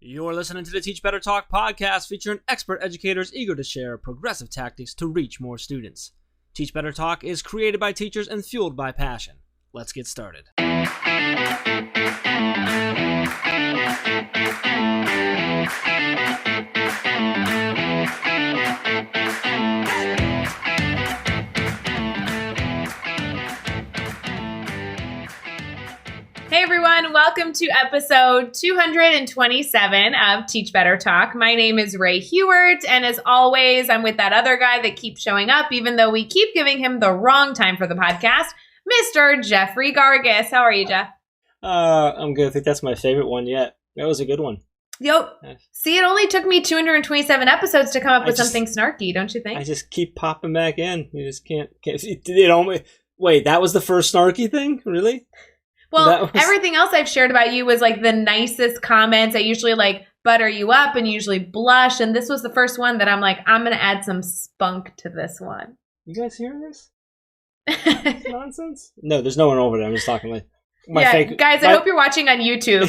You're listening to the Teach Better Talk podcast featuring expert educators eager to share progressive tactics to reach more students. Teach Better Talk is created by teachers and fueled by passion. Let's get started. Hey everyone, welcome to episode 227 of Teach Better Talk. My name is Ray Hewart, and as always, I'm with that other guy that keeps showing up, even though we keep giving him the wrong time for the podcast, Mr. Jeffrey Gargis. How are you, Jeff? I'm good. I think that's my favorite one yet. That was a good one. Yo, see, it only took me 227 episodes to come up with something snarky, don't you think? I just keep popping back in. You just can't wait, that was the first snarky thing? Really? Well, everything else I've shared about you was like the nicest comments. I usually like butter you up and usually blush. And this was the first one that I'm like, I'm going to add some spunk to this one. You guys hearing this? Nonsense? No, there's no one over there. I'm just talking like guys, I hope you're watching on YouTube.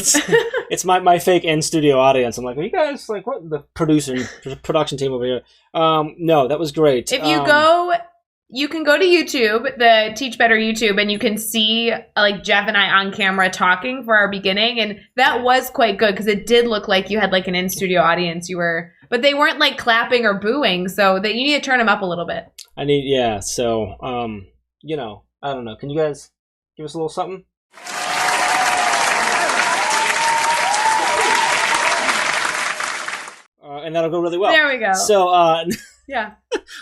It's my fake in-studio audience. I'm like, are you guys like what the production team over here? No, that was great. If you can go to YouTube, the Teach Better YouTube, and you can see like Jeff and I on camera talking for our beginning. And that was quite good because it did look like you had like an in-studio audience. But they weren't like clapping or booing. So that you need to turn them up a little bit. So, I don't know. Can you guys give us a little something? And that'll go really well. There we go. So, yeah.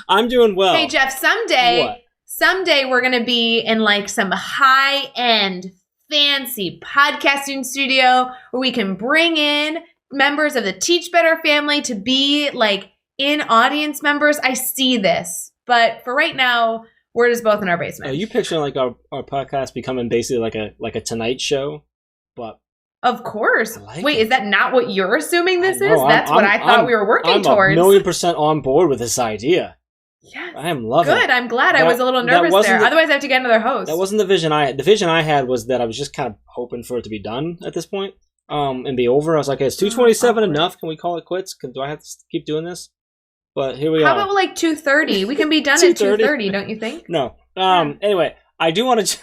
I'm doing well. Hey, Jeff, someday we're going to be in like some high-end, fancy podcasting studio where we can bring in members of the Teach Better family to be like in audience members. I see this. But for right now, we're just both in our basement. Are you picturing like our podcast becoming basically like a Tonight Show? But of course. Wait, it. Is that not what you're assuming this is? That's what I thought we were working towards. I'm 1,000,000% on board with this idea. Yes. I am loving it. Good. I'm glad. I was a little nervous there. Otherwise, I have to get another host. That wasn't the vision I had. The vision I had was that I was just kind of hoping for it to be done at this point and be over. I was like, is 227 enough? Can we call it quits? Do I have to keep doing this? But here we are. How about like 2:30? We can be done at 2:30, don't you think? No. Anyway, I do want to...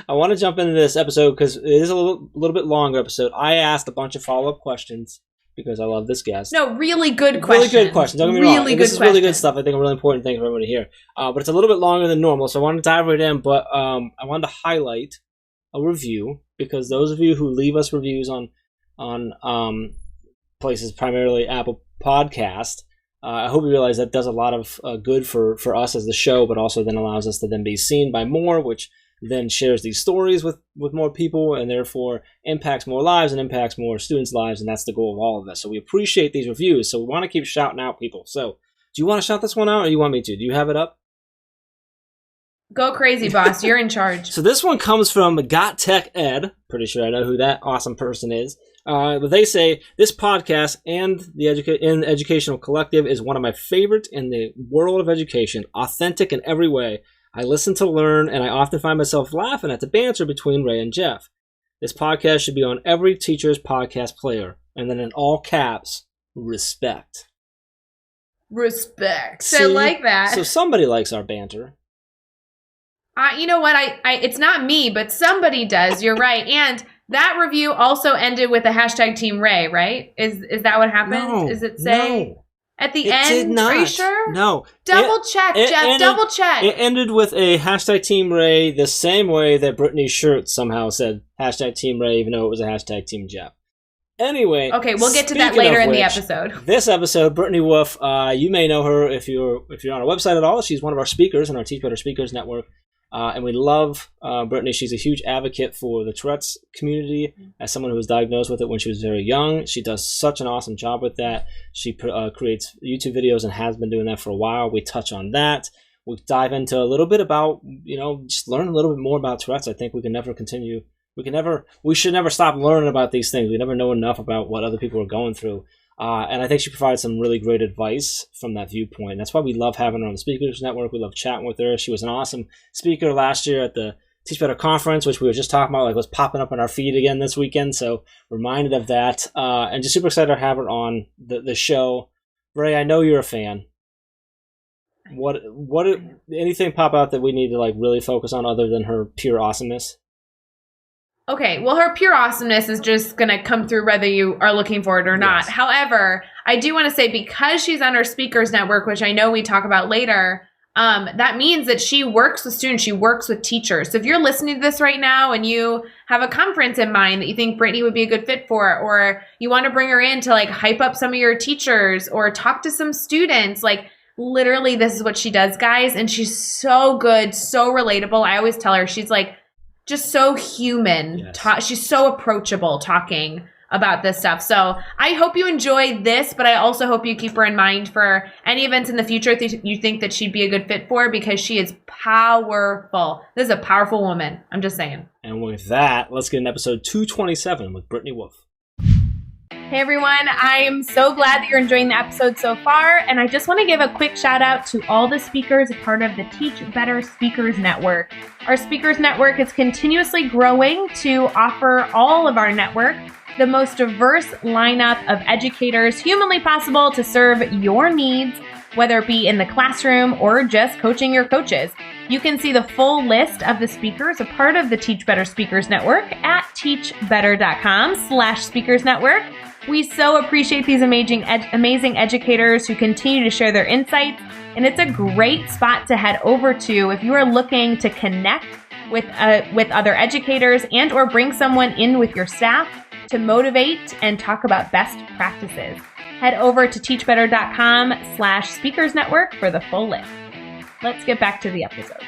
I want to jump into this episode because it is a little bit longer episode. I asked a bunch of follow-up questions because I love this guest. No, really good questions. Really good questions. Don't get me wrong. This is really good stuff. I think a really important thing for everyone to hear. But it's a little bit longer than normal, so I wanted to dive right in. But I wanted to highlight a review because those of you who leave us reviews on places, primarily Apple Podcast, I hope you realize that does a lot of good for us as the show, but also then allows us to then be seen by more, which then shares these stories with more people and therefore impacts more lives and impacts more students' lives, and that's the goal of all of this. So we appreciate these reviews, so we want to keep shouting out people. So do you want to shout this one out or do you want me to? Do you have it up? Go crazy, boss. You're in charge. So this one comes from Got Tech Ed. Pretty sure I know who that awesome person is. But they say, this podcast and the Educational Collective is one of my favorites in the world of education, authentic in every way. I listen to learn, and I often find myself laughing at the banter between Ray and Jeff. This podcast should be on every teacher's podcast player. And then in all caps, respect. Respect. So I like that. So somebody likes our banter. You know what? It's not me, but somebody does. You're right. And that review also ended with a hashtag Team Ray, right? Is that what happened? No. Does it say? No. At the end? Did not. Are you sure? No. Double check, Jeff. Double check. It ended with a hashtag Team Ray the same way that Britney's shirt somehow said hashtag Team Ray, even though it was a hashtag Team Jeff. Anyway. Okay, we'll get to that later in the episode. This episode, Britney Wolf, you may know her if you're on our website at all. She's one of our speakers in our Teach Better Speakers Network. And we love Britney. She's a huge advocate for the Tourette's community. As someone who was diagnosed with it when she was very young, she does such an awesome job with that. She creates YouTube videos and has been doing that for a while. We touch on that. We dive into a little bit about, just learn a little bit more about Tourette's. I think we can never continue. We should never stop learning about these things. We never know enough about what other people are going through. And I think she provides some really great advice from that viewpoint. That's why we love having her on the Speakers Network. We love chatting with her. She was an awesome speaker last year at the Teach Better Conference, which we were just talking about, like was popping up on our feed again this weekend. So reminded of that, and just super excited to have her on the show. Ray, I know you're a fan. What anything pop out that we need to like really focus on other than her pure awesomeness? Okay, well, her pure awesomeness is just going to come through whether you are looking for it or not. Yes. However, I do want to say because she's on our speakers network, which I know we talk about later, that means that she works with students, she works with teachers. So if you're listening to this right now and you have a conference in mind that you think Britney would be a good fit for, or you want to bring her in to like hype up some of your teachers or talk to some students, like literally this is what she does, guys. And she's so good, so relatable. I always tell her she's like just so human. Yes. She's so approachable talking about this stuff. So I hope you enjoy this, but I also hope you keep her in mind for any events in the future that you think that she'd be a good fit for, because she is powerful. This is a powerful woman. I'm just saying. And with that, let's get in episode 227 with Britney Wolf. Hey everyone, I am so glad that you're enjoying the episode so far, and I just want to give a quick shout out to all the speakers a part of the Teach Better Speakers Network. Our Speakers Network is continuously growing to offer all of our network the most diverse lineup of educators humanly possible to serve your needs, whether it be in the classroom or just coaching your coaches. You can see the full list of the speakers a part of the Teach Better Speakers Network at teachbetter.com/speakers network. We so appreciate these amazing educators who continue to share their insights, and it's a great spot to head over to if you are looking to connect with other educators and or bring someone in with your staff to motivate and talk about best practices. Head over to teachbetter.com/speakers network for the full list. Let's get back to the episode.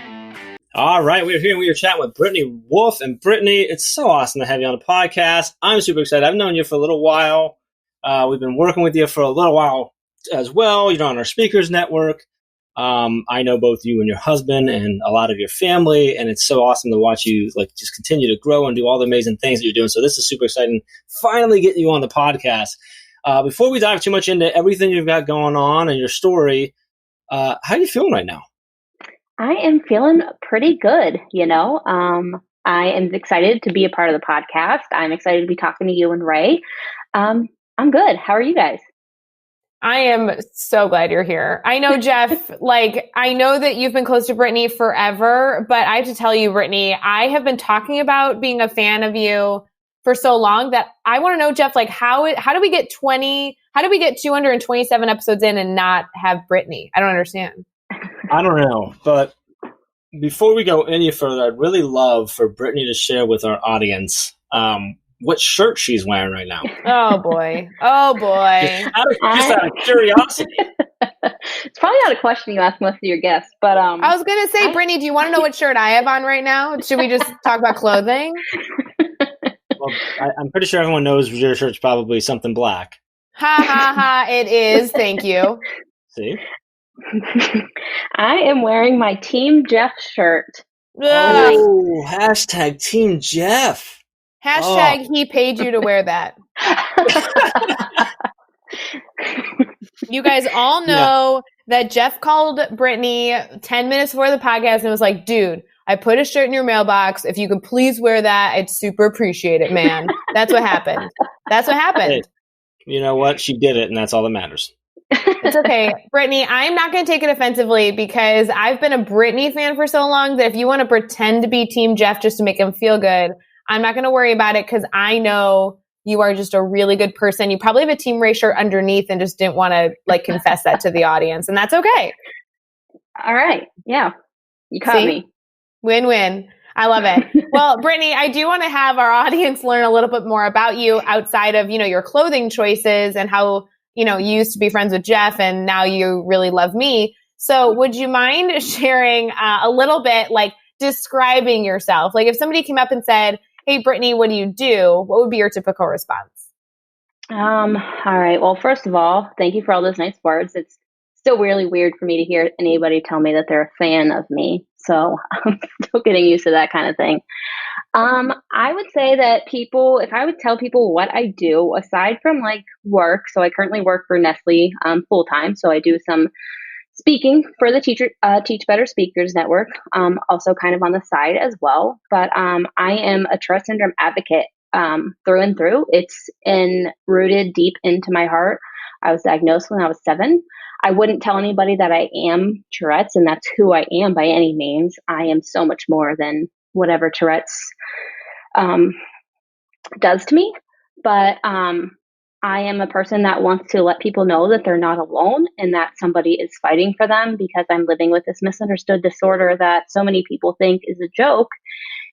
All right, we were chatting with Britney Wolf. And Britney, it's so awesome to have you on the podcast. I'm super excited. I've known you for a little while. We've been working with you for a little while as well. You're on our speakers network. I know both you and your husband and a lot of your family, and it's so awesome to watch you like just continue to grow and do all the amazing things that you're doing. So this is super exciting. Finally getting you on the podcast. Before we dive too much into everything you've got going on and your story, how are you feeling right now? I am feeling pretty good, you know. I am excited to be a part of the podcast. I'm excited to be talking to you and Ray. I'm good. How are you guys? I am so glad you're here. I know, Jeff, I know that you've been close to Britney forever, but I have to tell you, Britney, I have been talking about being a fan of you for so long that I want to know, Jeff, how do we get 227 episodes in and not have Britney? I don't understand. I don't know, but before we go any further, I'd really love for Britney to share with our audience what shirt she's wearing right now. Oh boy! Oh boy! Just out of curiosity. It's probably not a question you ask most of your guests, but I was gonna say, Britney, do you want to know what shirt I have on right now? Should we just talk about clothing? Well, I'm pretty sure everyone knows your shirt's probably something black. Ha ha ha! It is. Thank you. See. I am wearing my Team Jeff shirt. Oh, hashtag Team Jeff. Hashtag he paid you to wear that. You guys all know that Jeff called Britney 10 minutes before the podcast and was like, dude, I put a shirt in your mailbox. If you could please wear that, I'd super appreciate it, man. That's what happened. That's what happened. Hey, you know what? She did it, and that's all that matters. It's okay. Britney, I'm not going to take it offensively because I've been a Britney fan for so long that if you want to pretend to be Team Jeff just to make him feel good, I'm not going to worry about it because I know you are just a really good person. You probably have a Team Ray shirt underneath and just didn't want to confess that to the audience, and that's okay. All right. Yeah. You caught me. Win-win. I love it. Well, Britney, I do want to have our audience learn a little bit more about you outside of, your clothing choices and how you used to be friends with Jeff and now you really love me. So would you mind sharing a little bit, describing yourself? If somebody came up and said, hey, Britney, what do you do? What would be your typical response? All right. Well, first of all, thank you for all those nice words. It's still really weird for me to hear anybody tell me that they're a fan of me. So I'm still getting used to that kind of thing. I would say that if I would tell people what I do, aside from work, so I currently work for Nestle full time. So I do some speaking for the Teach Better Speakers Network, also kind of on the side as well. But I am a Tourette Syndrome advocate through and through. It's rooted deep into my heart. I was diagnosed when I was 7. I wouldn't tell anybody that I am Tourette's and that's who I am by any means. I am so much more than whatever Tourette's does to me. But I am a person that wants to let people know that they're not alone and that somebody is fighting for them, because I'm living with this misunderstood disorder that so many people think is a joke.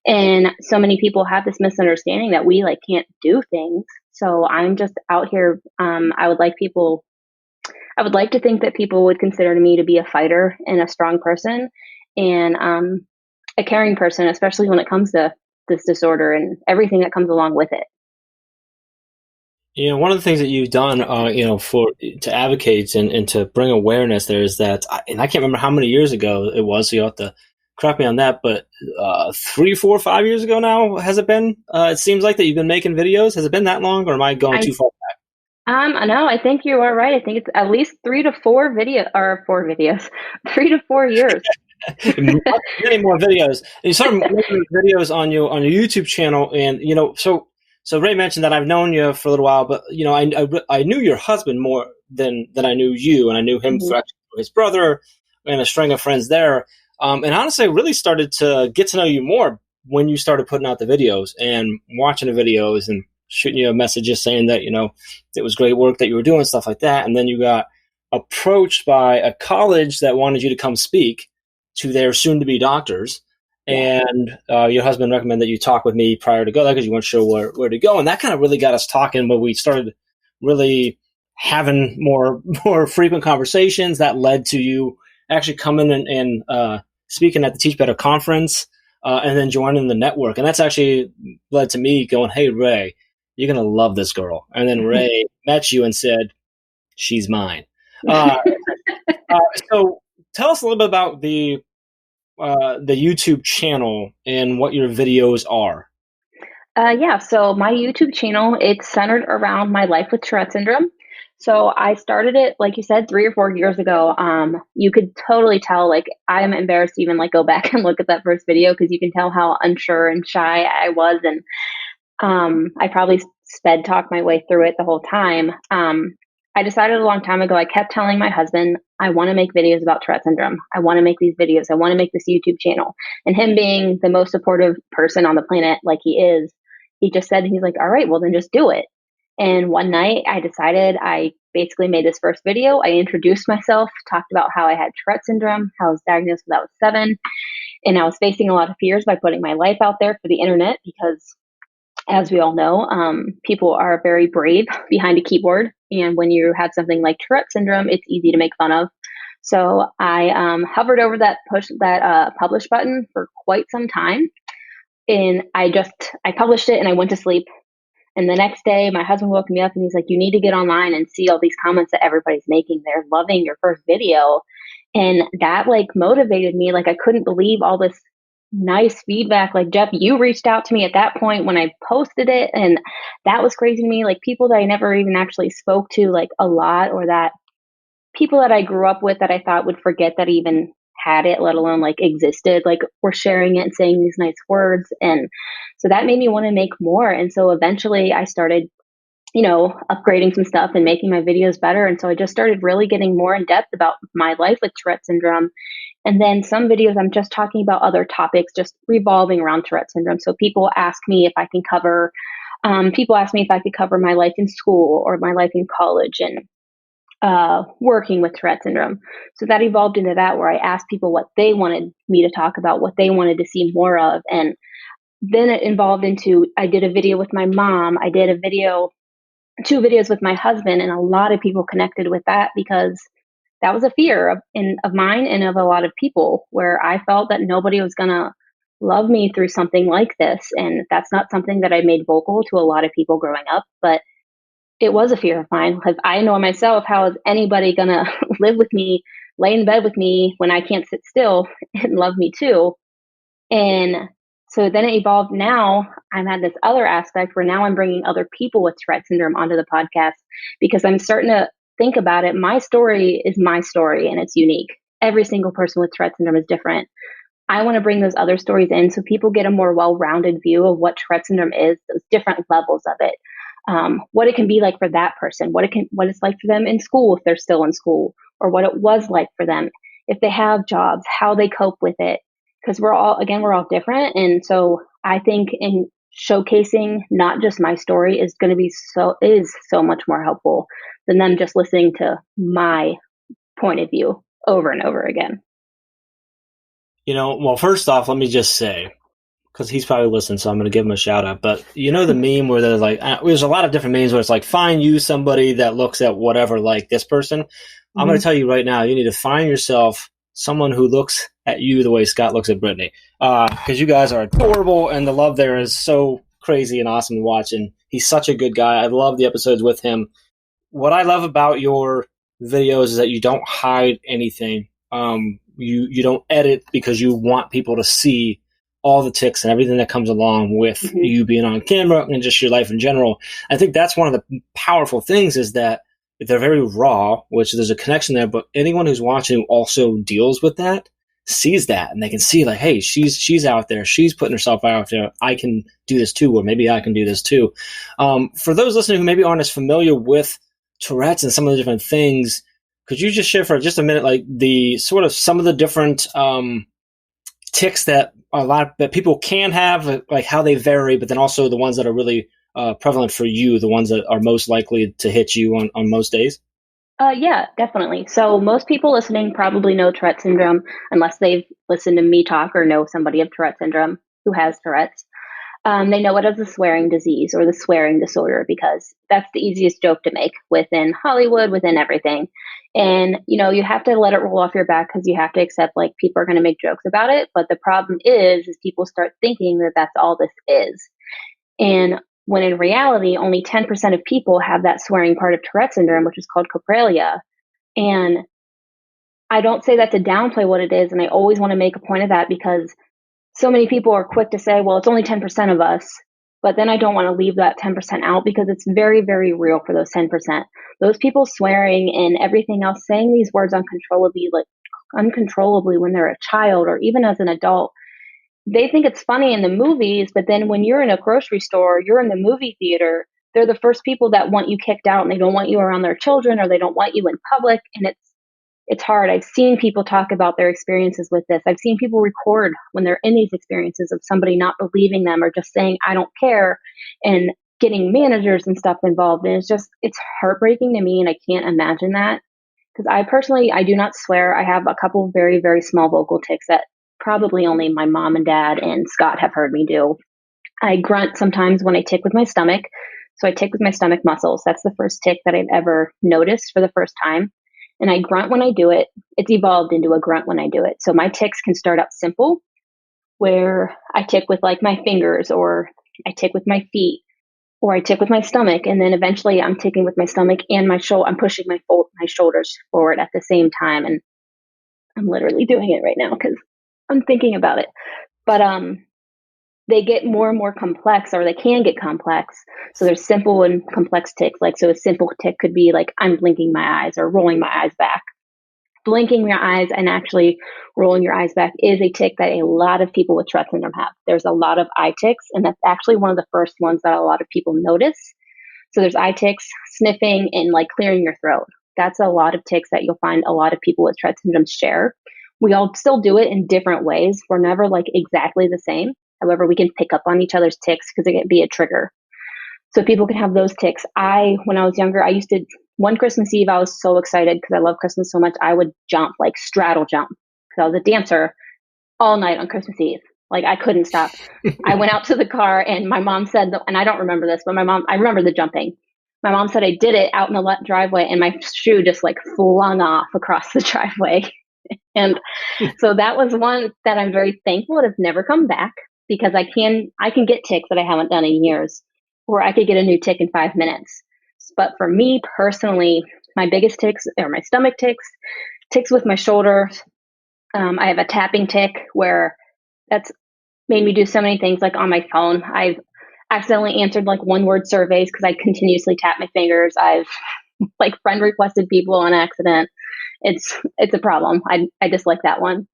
And so many people have this misunderstanding that we can't do things. So I'm just out here. I would like to think that people would consider me to be a fighter and a strong person and a caring person, especially when it comes to this disorder and everything that comes along with it. One of the things that you've done, to advocate and to bring awareness there is that, and I can't remember how many years ago it was, so you'll have to correct me on that, but 3, 4, 5 years ago now, has it been? It seems like that you've been making videos. Has it been that long, or am I going too far back? No, I think you are right. I think it's at least 3 to 4 videos, 3 to 4 years. Many more videos. And you started making videos on your YouTube channel, and so Ray mentioned that I've known you for a little while, but I knew your husband more than I knew you, and I knew him through his brother and a string of friends there. And honestly, I really started to get to know you more when you started putting out the videos and watching the videos and shooting you messages saying that it was great work that you were doing, stuff like that. And then you got approached by a college that wanted you to come speak to their soon-to-be doctors. And your husband recommended that you talk with me prior to go there because you weren't sure where to go. And that kind of really got us talking, but we started really having more frequent conversations that led to you actually coming and speaking at the Teach Better conference and then joining the network. And that's actually led to me going, hey, Ray, you're going to love this girl. And then Ray met you and said, she's mine. So tell us a little bit about the YouTube channel and what your videos are. So my YouTube channel, it's centered around my life with Tourette Syndrome. So I started it, like you said, 3 or 4 years ago. You could totally tell, I'm embarrassed to even go back and look at that first video, because you can tell how unsure and shy I was. And I probably sped talked my way through it the whole time. I decided a long time ago, I kept telling my husband, I want to make videos about Tourette Syndrome. I want to make these videos. I want to make this YouTube channel. And him being the most supportive person on the planet, like he is, he just said, he's like, all right, well then just do it. And one night I decided, I basically made this first video. I introduced myself, talked about how I had Tourette Syndrome, how I was diagnosed when I was 7. And I was facing a lot of fears by putting my life out there for the internet, because as we all know, people are very brave behind a keyboard. And when you have something like Tourette Syndrome, it's easy to make fun of. So I hovered over that publish button for quite some time. And I published it and I went to sleep. And the next day, my husband woke me up and he's like, you need to get online and see all these comments that everybody's making. They're loving your first video. And that motivated me. I couldn't believe all this nice feedback. Jeff, you reached out to me at that point when I posted it. And that was crazy to me. People that I never even actually spoke to a lot, or that people that I grew up with that I thought would forget that I even had it, let alone existed, were sharing it and saying these nice words. And so that made me want to make more. And so eventually I started, upgrading some stuff and making my videos better. And so I just started really getting more in depth about my life with Tourette Syndrome. And then some videos I'm just talking about other topics, just revolving around Tourette Syndrome. So people ask me if I can cover, my life in school or my life in college and working with Tourette Syndrome. So that evolved into that, where I asked people what they wanted me to talk about, what they wanted to see more of. And then it evolved into, I did a video with my mom. I did 2 videos with my husband, and a lot of people connected with that, because that was a fear of mine and of a lot of people, where I felt that nobody was going to love me through something like this. And that's not something that I made vocal to a lot of people growing up, but it was a fear of mine, because I know myself, how is anybody going to live with me, lay in bed with me when I can't sit still and love me too? And so then it evolved. Now I'm at this other aspect where now I'm bringing other people with Tourette Syndrome onto the podcast, because I'm starting to think about it, my story is my story and it's unique. Every single person with Tourette syndrome is different. I want to bring those other stories in so people get a more well-rounded view of what Tourette syndrome is, those different levels of it, what it can be like for that person, what it's like for them in school if they're still in school, or what it was like for them if they have jobs, how they cope with it. Because we're all different. And so I think in showcasing not just my story is so much more helpful than them just listening to my point of view over and over again. Well, first off, let me just say, because he's probably listening, so I'm going to give him a shout out. But the meme where there's there's a lot of different memes where it's like, find you somebody that looks at whatever like this person. I'm going to tell you right now, you need to find yourself someone who looks at you the way Scott looks at Britney. Because you guys are adorable, and the love there is so crazy and awesome to watch. And he's such a good guy. I love the episodes with him. What I love about your videos is that you don't hide anything. You don't edit because you want people to see all the tics and everything that comes along with you being on camera and just your life in general. I think that's one of the powerful things is that they're very raw, which there's a connection there, but anyone who's watching who also deals with that sees that and they can see like, hey, she's out there. She's putting herself out there. I can do this too, or maybe I can do this too. For those listening who maybe aren't as familiar with Tourette's and some of the different things, could you just share for just a minute, like the sort of some of the different tics that that people can have, like how they vary, but then also the ones that are really prevalent for you, the ones that are most likely to hit you on most days? Yeah, definitely. So most people listening probably know Tourette syndrome, unless they've listened to me talk or know somebody of Tourette syndrome who has Tourette's. They know it as the swearing disease or the swearing disorder because that's the easiest joke to make within Hollywood, within everything. And, you have to let it roll off your back because you have to accept like people are going to make jokes about it. But the problem is people start thinking that that's all this is. And when in reality, only 10% of people have that swearing part of Tourette syndrome, which is called copralia. And I don't say that to downplay what it is. And I always want to make a point of that because so many people are quick to say, well, it's only 10% of us. But then I don't want to leave that 10% out because it's very, very real for those 10%. Those people swearing and everything else, saying these words uncontrollably when they're a child or even as an adult, they think it's funny in the movies. But then when you're in a grocery store, you're in the movie theater, they're the first people that want you kicked out and they don't want you around their children or they don't want you in public. And it's hard. I've seen people talk about their experiences with this. I've seen people record when they're in these experiences of somebody not believing them or just saying, I don't care, and getting managers and stuff involved. And it's heartbreaking to me. And I can't imagine that because I do not swear. I have a couple of very, very small vocal tics that probably only my mom and dad and Scott have heard me do. I grunt sometimes when I tic with my stomach. So I tic with my stomach muscles. That's the first tic that I've ever noticed for the first time. And I grunt when I do it. It's evolved into a grunt when I do it. So my tics can start out simple, where I tic with like my fingers, or I tic with my feet, or I tic with my stomach. And then eventually I'm ticking with my stomach and my shoulder. I'm pushing my shoulders forward at the same time. And I'm literally doing it right now because I'm thinking about it. But they get more and more complex, or they can get complex. So there's simple and complex tics. Like, so a simple tic could be like, I'm blinking my eyes or rolling my eyes back. Blinking your eyes and actually rolling your eyes back is a tic that a lot of people with Tourette syndrome have. There's a lot of eye tics, and that's actually one of the first ones that a lot of people notice. So there's eye tics, sniffing, and like clearing your throat. That's a lot of tics that you'll find a lot of people with Tourette syndrome share. We all still do it in different ways. We're never like exactly the same. However, we can pick up on each other's tics because it can be a trigger. So people can have those tics. When I was younger, one Christmas Eve, I was so excited because I love Christmas so much. I would jump, like straddle jump, because I was a dancer all night on Christmas Eve. Like I couldn't stop. I went out to the car and my mom said, and I don't remember this, but I remember the jumping. My mom said I did it out in the driveway and my shoe just like flung off across the driveway. And so that was one that I'm very thankful it has never come back, because I can get tics that I haven't done in years, or I could get a new tic in 5 minutes. But for me personally, my biggest tics are my stomach tics with my shoulders. I have a tapping tic where that's made me do so many things, like on my phone. I've accidentally answered like one-word surveys because I continuously tap my fingers. I've like friend requested people on accident. It's a problem. I dislike that one.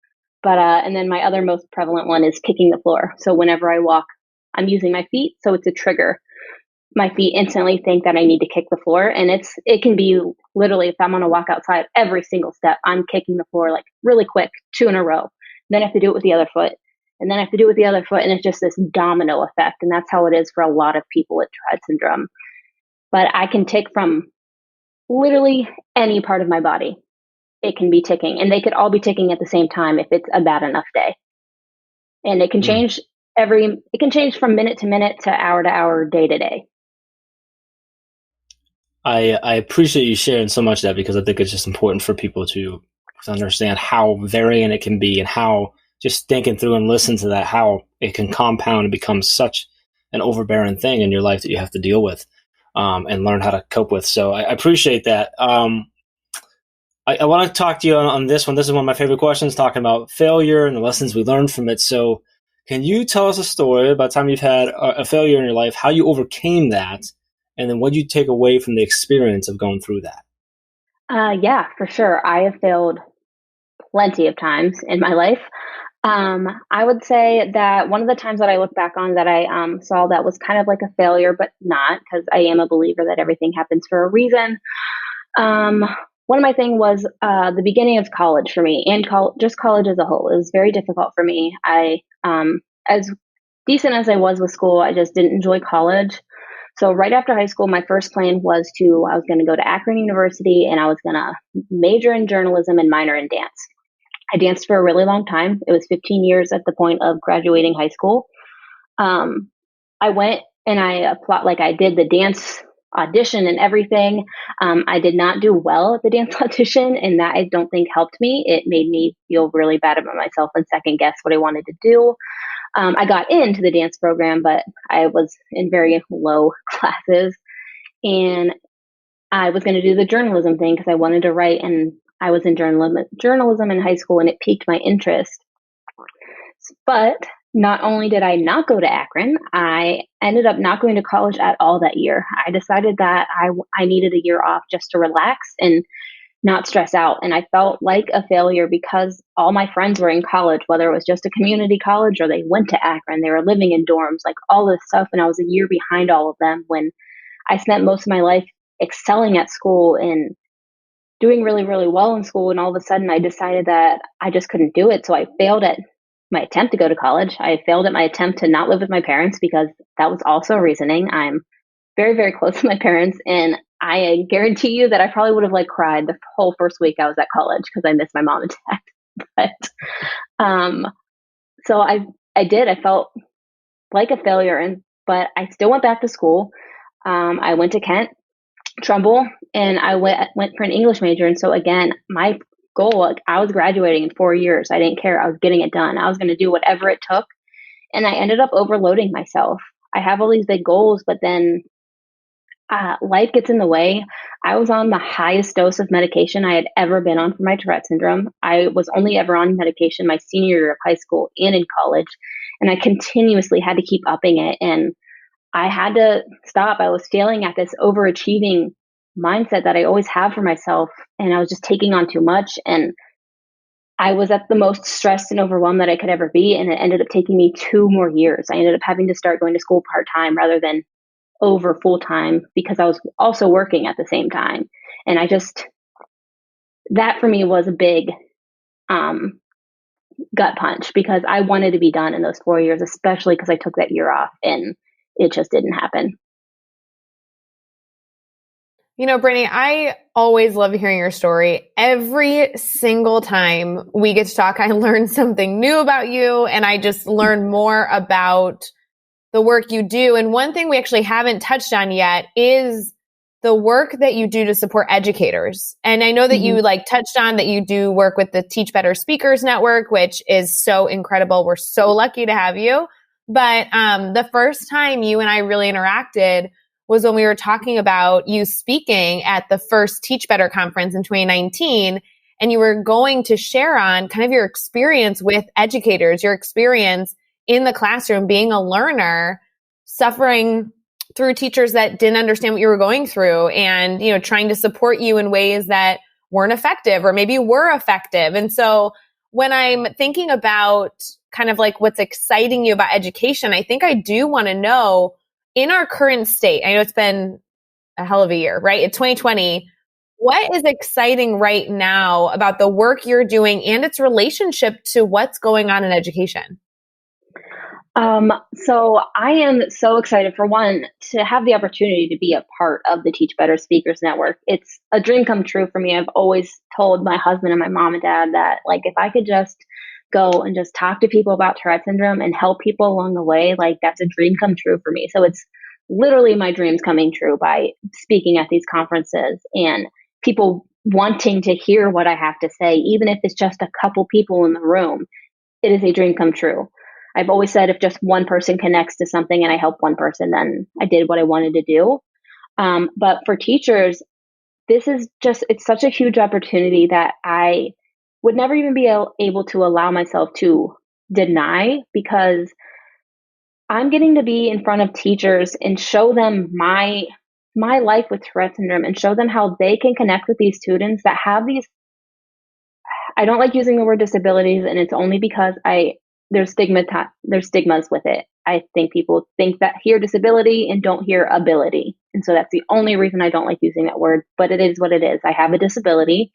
But and then my other most prevalent one is kicking the floor. So whenever I walk, I'm using my feet, so it's a trigger. My feet instantly think that I need to kick the floor, and it can be literally, if I'm on a walk outside, every single step I'm kicking the floor like really quick, 2 in a row. Then I have to do it with the other foot, and then I have to do it with the other foot, and it's just this domino effect, and that's how it is for a lot of people with Tourette syndrome. But I can tick from literally any part of my body. It can be ticking, and they could all be ticking at the same time if it's a bad enough day. And it can change from minute to minute to hour, day to day. I appreciate you sharing so much of that, because I think it's just important for people to understand how varying it can be, and how just thinking through and listen to that, how it can compound and become such an overbearing thing in your life that you have to deal with and learn how to cope with. So I appreciate that. I want to talk to you on this one. This is one of my favorite questions, talking about failure and the lessons we learned from it. So can you tell us a story about the time you've had a failure in your life, how you overcame that, and then what you take away from the experience of going through that? Yeah, for sure. I have failed plenty of times in my life. I would say that one of the times that I look back on that I saw that was kind of like a failure, but not, because I am a believer that everything happens for a reason. One of my thing was the beginning of college for me, and just college as a whole. It was very difficult for me. As decent as I was with school, I just didn't enjoy college. So right after high school, my first plan was I was going to go to Akron University, and I was going to major in journalism and minor in dance. I danced for a really long time. It was 15 years at the point of graduating high school. I went and I applied, like I did the dance audition and everything. I did not do well at the dance audition, and that I don't think helped me. It made me feel really bad about myself and second guess what I wanted to do. I got into the dance program, but I was in very low classes, and I was going to do the journalism thing because I wanted to write, and I was in journalism in high school, and it piqued my interest. But not only did I not go to Akron, I ended up not going to college at all that year. I decided that I needed a year off just to relax and not stress out. And I felt like a failure because all my friends were in college, whether it was just a community college or they went to Akron, they were living in dorms, like all this stuff. And I was a year behind all of them when I spent most of my life excelling at school and doing really, really well in school. And all of a sudden I decided that I just couldn't do it. So I failed at my attempt to go to college. I failed at my attempt to not live with my parents because that was also reasoning. I'm very, very close to my parents, and I guarantee you that I probably would have cried the whole first week I was at college because I missed my mom and dad. But so I did. I felt like a failure, but I still went back to school. I went to Kent, Trumbull, and I went for an English major. And so again, my goal, I was graduating in 4 years. I didn't care. I was getting it done. I was going to do whatever it took. And I ended up overloading myself. I have all these big goals, but then life gets in the way. I was on the highest dose of medication I had ever been on for my Tourette syndrome. I was only ever on medication my senior year of high school and in college. And I continuously had to keep upping it. And I had to stop. I was failing at this overachieving mindset that I always have for myself. And I was just taking on too much. And I was at the most stressed and overwhelmed that I could ever be. And it ended up taking me 2 more years. I ended up having to start going to school part-time rather than over full-time because I was also working at the same time. And that for me was a big gut punch because I wanted to be done in those 4 years, especially because I took that year off and it just didn't happen. You know, Britney, I always love hearing your story. Every single time we get to talk, I learn something new about you, and I just learn more about the work you do. And one thing we actually haven't touched on yet is the work that you do to support educators. And I know that you touched on that you do work with the Teach Better Speakers Network, which is so incredible. We're so lucky to have you. But the first time you and I really interacted was when we were talking about you speaking at the first Teach Better conference in 2019. And you were going to share on kind of your experience with educators, your experience in the classroom, being a learner, suffering through teachers that didn't understand what you were going through and, you know, trying to support you in ways that weren't effective or maybe were effective. And so when I'm thinking about kind of like what's exciting you about education, I think I do want to know in our current state, I know it's been a hell of a year, right? In 2020, what is exciting right now about the work you're doing and its relationship to what's going on in education? So I am so excited, for one, to have the opportunity to be a part of the Teach Better Speakers Network. It's a dream come true for me. I've always told my husband and my mom and dad that, like, if I could just go and just talk to people about Tourette syndrome and help people along the way, like, that's a dream come true for me. So it's literally my dreams coming true by speaking at these conferences and people wanting to hear what I have to say, even if it's just a couple people in the room. It is a dream come true. I've always said if just one person connects to something and I help one person, then I did what I wanted to do. But for teachers, this is just, it's such a huge opportunity that I would never even be able to allow myself to deny, because I'm getting to be in front of teachers and show them my life with Tourette syndrome and show them how they can connect with these students that have these, I don't like using the word disabilities, and it's only because there's stigmas with it. I think people think that hear disability and don't hear ability. And so that's the only reason I don't like using that word, but it is what it is. I have a disability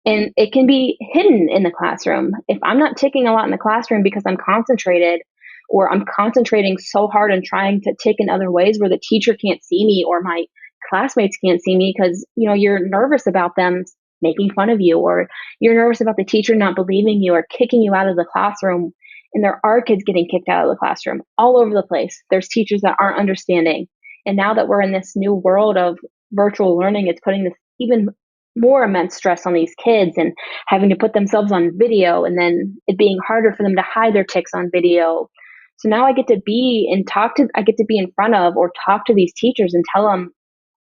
and it can be hidden in the classroom. If I'm not ticking a lot in the classroom because I'm concentrated, or I'm concentrating so hard and trying to tick in other ways where the teacher can't see me or my classmates can't see me because, you know, you're nervous about them making fun of you, or you're nervous about the teacher not believing you or kicking you out of the classroom. And there are kids getting kicked out of the classroom all over the place. There's teachers that aren't understanding. And now that we're in this new world of virtual learning, it's putting this even more immense stress on these kids and having to put themselves on video, and then it being harder for them to hide their tics on video. So now I get to be in front of or talk to these teachers and tell them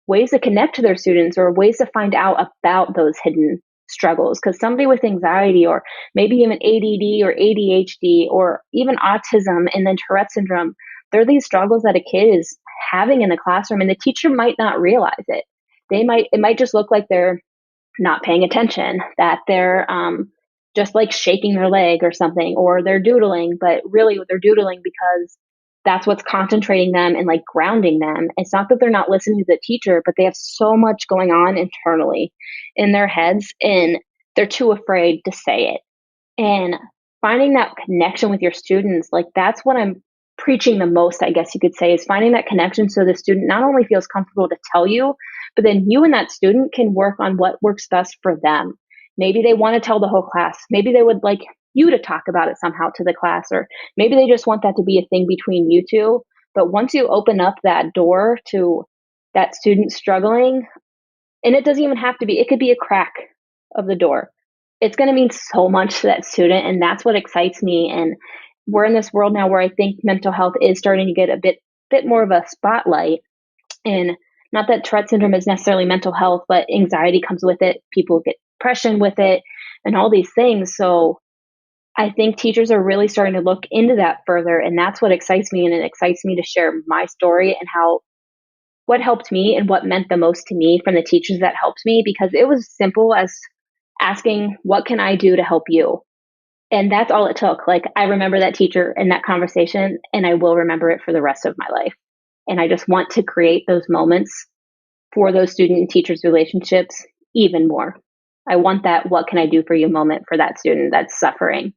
ways to connect to their students or ways to find out about those hidden struggles. Because somebody with anxiety, or maybe even ADD or ADHD, or even autism and then Tourette syndrome, there are these struggles that a kid is having in the classroom, and the teacher might not realize it. It might just look like they're not paying attention, that they're just like shaking their leg or something, or they're doodling, but really they're doodling because that's what's concentrating them and like grounding them. It's not that they're not listening to the teacher, but they have so much going on internally in their heads and they're too afraid to say it. And finding that connection with your students, like that's what I'm preaching the most, I guess you could say, is finding that connection so the student not only feels comfortable to tell you, but then you and that student can work on what works best for them. Maybe they want to tell the whole class. Maybe they would like you to talk about it somehow to the class, or maybe they just want that to be a thing between you two. But once you open up that door to that student struggling, and it doesn't even have to be, it could be a crack of the door. It's going to mean so much to that student. And that's what excites me. And we're in this world now where I think mental health is starting to get a bit more of a spotlight. And not that Tourette syndrome is necessarily mental health, but anxiety comes with it. People get depression with it and all these things. So I think teachers are really starting to look into that further. And that's what excites me. And it excites me to share my story and what helped me and what meant the most to me from the teachers that helped me, because it was simple as asking, what can I do to help you? And that's all it took. Like, I remember that teacher and that conversation, and I will remember it for the rest of my life. And I just want to create those moments for those student and teachers relationships even more. I want that what can I do for you moment for that student that's suffering.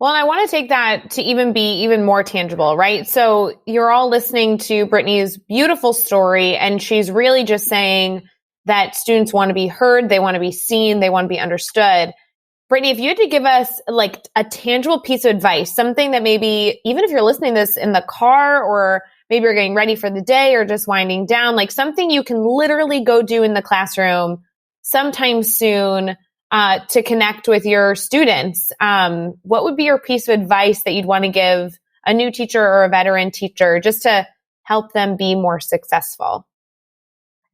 Well, and I want to take that to even be even more tangible, right? So you're all listening to Britney's beautiful story, and she's really just saying that students want to be heard, they want to be seen, they want to be understood. Britney, if you had to give us like a tangible piece of advice, something that maybe, even if you're listening to this in the car, or maybe you're getting ready for the day or just winding down, like something you can literally go do in the classroom sometime soon to connect with your students, what would be your piece of advice that you'd want to give a new teacher or a veteran teacher just to help them be more successful?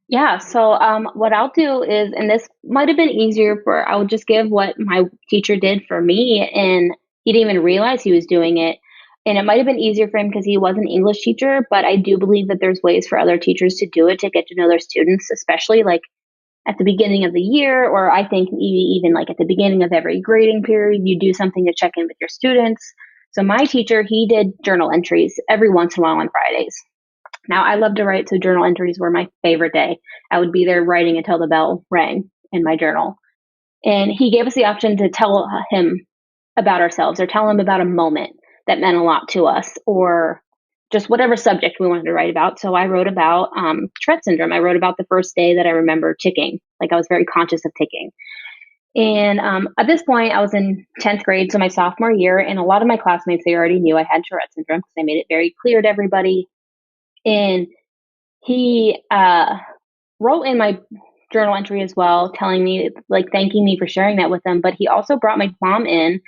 Yeah. So what I'll do is, and this might have been easier I would just give what my teacher did for me, and he didn't even realize he was doing it. And it might have been easier for him because he was an English teacher, but I do believe that there's ways for other teachers to do it to get to know their students, especially like at the beginning of the year, or I think even like at the beginning of every grading period, you do something to check in with your students. So my teacher, he did journal entries every once in a while on Fridays. Now I love to write, so journal entries were my favorite day. I would be there writing until the bell rang in my journal. And he gave us the option to tell him about ourselves or tell him about a moment that meant a lot to us, or just whatever subject we wanted to write about. So I wrote about Tourette Syndrome. I wrote about the first day that I remember ticking. Like I was very conscious of ticking. And at this point, I was in 10th grade, so my sophomore year, and a lot of my classmates, they already knew I had Tourette Syndrome because I made it very clear to everybody. And he wrote in my journal entry as well, telling me, like, thanking me for sharing that with them. But he also brought my mom in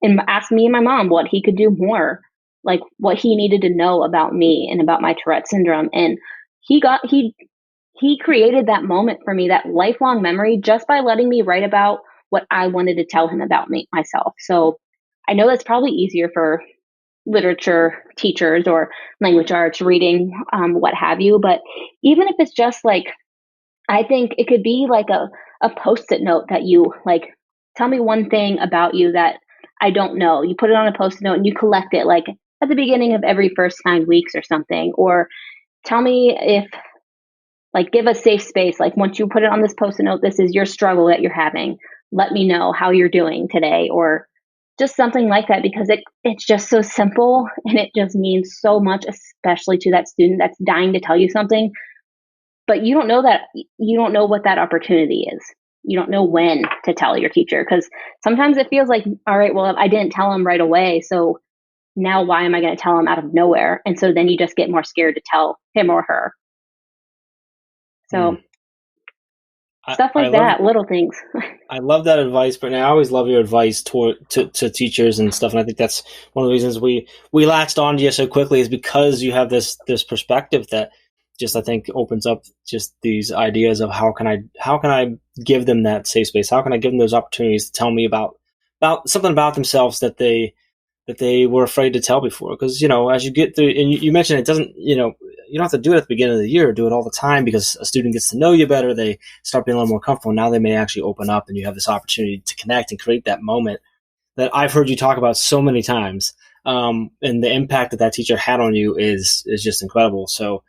and asked me and my mom what he could do more, like what he needed to know about me and about my Tourette syndrome. And he created that moment for me, that lifelong memory, just by letting me write about what I wanted to tell him about myself. So I know that's probably easier for literature teachers or language arts, reading, what have you. But even if it's just like, I think it could be like a Post-it note that you like, tell me one thing about you that I don't know. You put it on a Post-it note and you collect it like at the beginning of every first 9 weeks or something. Or tell me if, like, give a safe space. Like once you put it on this Post-it note, this is your struggle that you're having. Let me know how you're doing today, or just something like that, because it's just so simple and it just means so much, especially to that student that's dying to tell you something. But you don't know what that opportunity is. You don't know when to tell your teacher, because sometimes it feels like, all right, well, I didn't tell him right away, so now why am I going to tell him out of nowhere? And so then you just get more scared to tell him or her. So stuff like that, little things. I love that advice, but I always love your advice to teachers and stuff. And I think that's one of the reasons we latched on to you so quickly, is because you have this perspective that just, I think, opens up just these ideas of how can I give them that safe space? How can I give them those opportunities to tell me about something about themselves that they were afraid to tell before? Because, as you get through, and you mentioned it doesn't, you don't have to do it at the beginning of the year, do it all the time, because a student gets to know you better. They start being a little more comfortable. Now they may actually open up, and you have this opportunity to connect and create that moment that I've heard you talk about so many times. And the impact that teacher had on you is just incredible. So,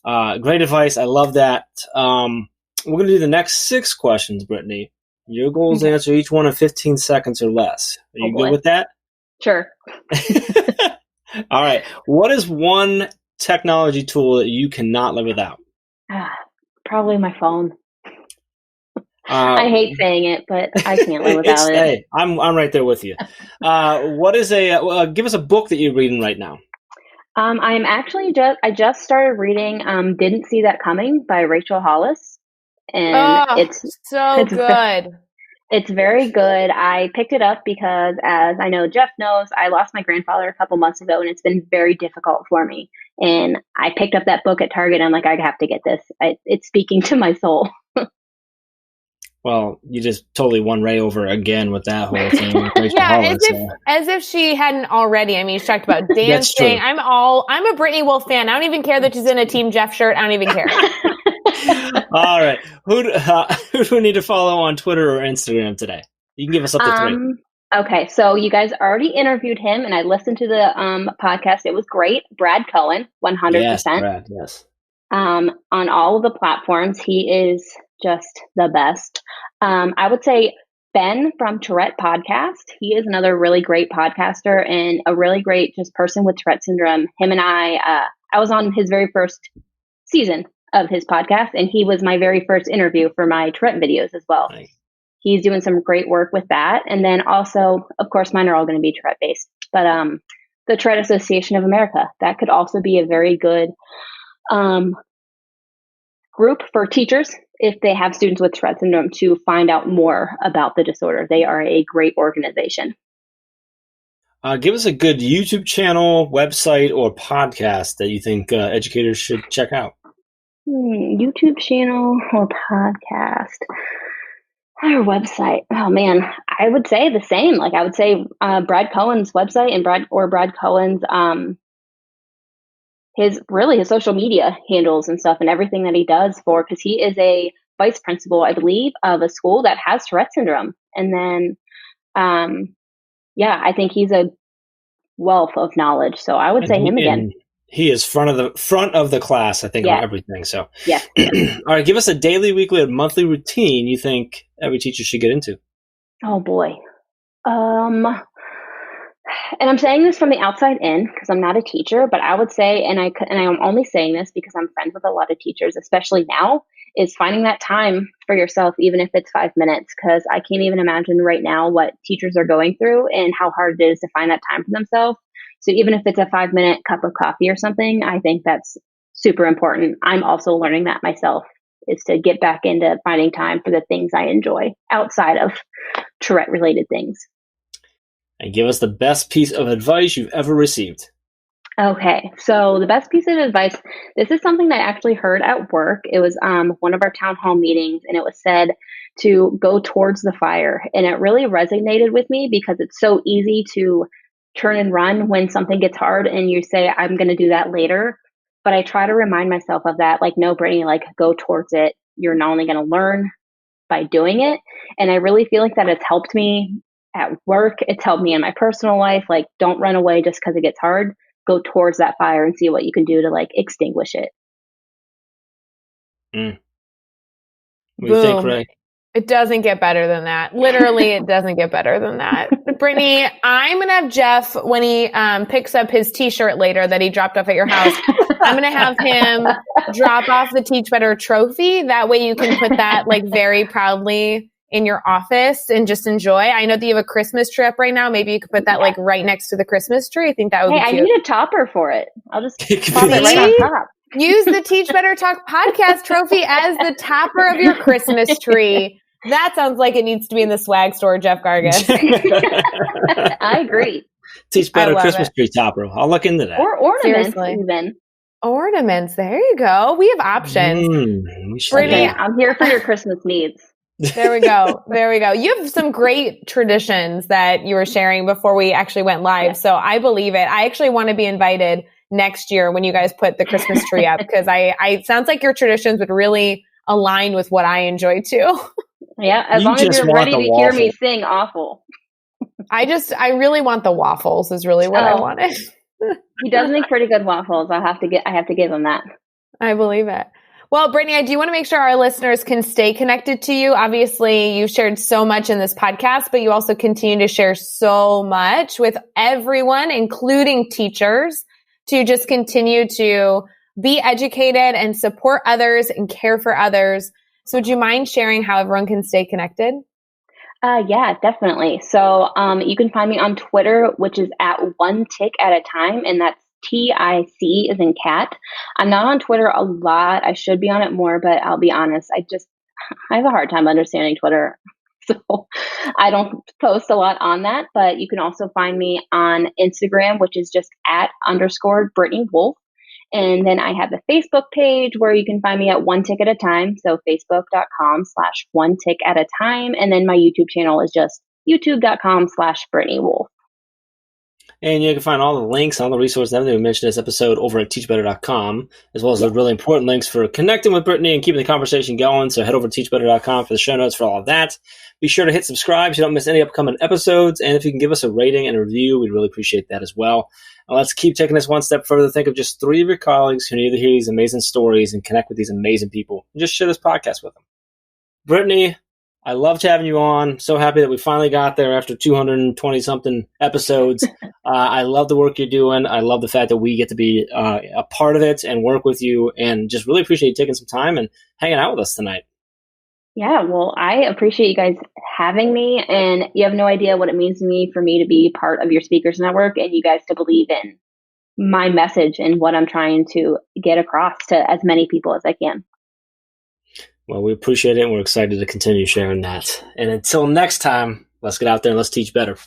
great advice. I love that. We're going to do the next 6 questions, Brittany. Your goal is to answer each one in 15 seconds or less. Are you good with that? Sure. All right. What is one technology tool that you cannot live without? Probably my phone. I hate saying it, but I can't live without it. Hey, I'm right there with you. What is give us a book that you're reading right now? I'm actually I just started reading Didn't See That Coming by Rachel Hollis. And it's good. It's very good. I picked it up because, as I know Jeff knows, I lost my grandfather a couple months ago, and it's been very difficult for me. And I picked up that book at Target. And I'm like, I have to get this. It's speaking to my soul. Well, you just totally won Ray over again with that whole thing. Yeah, as if she hadn't already. I mean, she talked about dancing. I'm a Britney Wolf fan. I don't even care that she's in a Team Jeff shirt. I don't even care. All right. Who do we need to follow on Twitter or Instagram today? You can give us up to 3. Okay, so you guys already interviewed him, and I listened to the podcast. It was great. Brad Cohen, 100%. Yes, Brad, yes. On all of the platforms, he is just the best. I would say Ben from Tourette Podcast. He is another really great podcaster and a really great just person with Tourette syndrome. Him and I was on his very first season of his podcast, and he was my very first interview for my Tourette videos as well. Nice. He's doing some great work with that. And then also, of course, mine are all going to be Tourette based, but the Tourette Association of America, that could also be a very good group for teachers if they have students with Tourette syndrome to find out more about the disorder. They are a great organization. Give us a good YouTube channel, website, or podcast that you think educators should check out. YouTube channel or podcast. Our website. Oh man, I would say the same. Like I would say Brad Cohen's website and Brad Cohen's his social media handles and stuff and everything that he does because he is a vice principal, I believe, of a school that has Tourette syndrome. And then I think he's a wealth of knowledge. So I would say him again. He is front of the class, I think, on everything. So yeah. All right, give us a daily, weekly, or monthly routine you think every teacher should get into. Oh boy. And I'm saying this from the outside in because I'm not a teacher, but I would say, and I'm only saying this because I'm friends with a lot of teachers, especially now, is finding that time for yourself, even if it's 5 minutes, because I can't even imagine right now what teachers are going through and how hard it is to find that time for themselves. So even if it's a 5-minute cup of coffee or something, I think that's super important. I'm also learning that myself, is to get back into finding time for the things I enjoy outside of Tourette related things. And give us the best piece of advice you've ever received. Okay, so the best piece of advice, this is something that I actually heard at work. It was one of our town hall meetings, and it was said to go towards the fire. And it really resonated with me because it's so easy to turn and run when something gets hard and you say, I'm going to do that later. But I try to remind myself of that, like, no, Brittany, like, go towards it. You're not only going to learn by doing it. And I really feel like that has helped me at work. It's helped me in my personal life. Like, don't run away just because it gets hard. Go towards that fire and see what you can do to like extinguish it. What do you think, Ray? It doesn't get better than that. Literally, it doesn't get better than that. Brittany, I'm going to have Jeff, when he picks up his t-shirt later that he dropped off at your house, I'm going to have him drop off the Teach Better trophy. That way you can put that like very proudly in your office and just enjoy. I know that you have a Christmas tree up right now. Maybe you could put that like right next to the Christmas tree. I think that would be cute. I need a topper for it. I'll just pop it right on top. Use the Teach Better Talk podcast trophy as the topper of your Christmas tree. That sounds like it needs to be in the swag store, Jeff Gargas. I agree. Teach Better Christmas tree topper. I'll look into that. Or ornaments even. Ornaments. There you go. We have options. Brittany, I'm here for your Christmas needs. There we go. There we go. You have some great traditions that you were sharing before we actually went live. Yeah. So I believe it. I actually want to be invited next year when you guys put the Christmas tree up, because it sounds like your traditions would really align with what I enjoy too. Yeah. As long as you're ready to hear me sing awful. I really want the waffles is really what I wanted. He does make pretty good waffles. I have to give him that. I believe it. Well, Brittany, I do want to make sure our listeners can stay connected to you. Obviously, you shared so much in this podcast, but you also continue to share so much with everyone, including teachers, to just continue to be educated and support others and care for others. So would you mind sharing how everyone can stay connected? Yeah, definitely. So you can find me on Twitter, which is at one tick at a time, and that's TIC as in cat. I'm not on Twitter a lot. I should be on it more, but I'll be honest, I have a hard time understanding Twitter. So I don't post a lot on that, but you can also find me on Instagram, which is just @_ Britney Wolf. And then I have a Facebook page where you can find me at one tick at a time. So facebook.com/one tick at a time. And then my YouTube channel is just youtube.com/Britney Wolf. And you can find all the links, all the resources, everything we mentioned in this episode over at teachbetter.com, as well as the really important links for connecting with Brittany and keeping the conversation going. So head over to teachbetter.com for the show notes for all of that. Be sure to hit subscribe so you don't miss any upcoming episodes. And if you can give us a rating and a review, we'd really appreciate that as well. And let's keep taking this one step further. Think of just 3 of your colleagues who need to hear these amazing stories and connect with these amazing people. And just share this podcast with them. Brittany, I loved having you on. So happy that we finally got there after 220-something episodes. I love the work you're doing. I love the fact that we get to be a part of it and work with you, and just really appreciate you taking some time and hanging out with us tonight. Yeah, well, I appreciate you guys having me, and you have no idea what it means to me for me to be part of your speakers network and you guys to believe in my message and what I'm trying to get across to as many people as I can. Well, we appreciate it, and we're excited to continue sharing that. And until next time, let's get out there and let's teach better.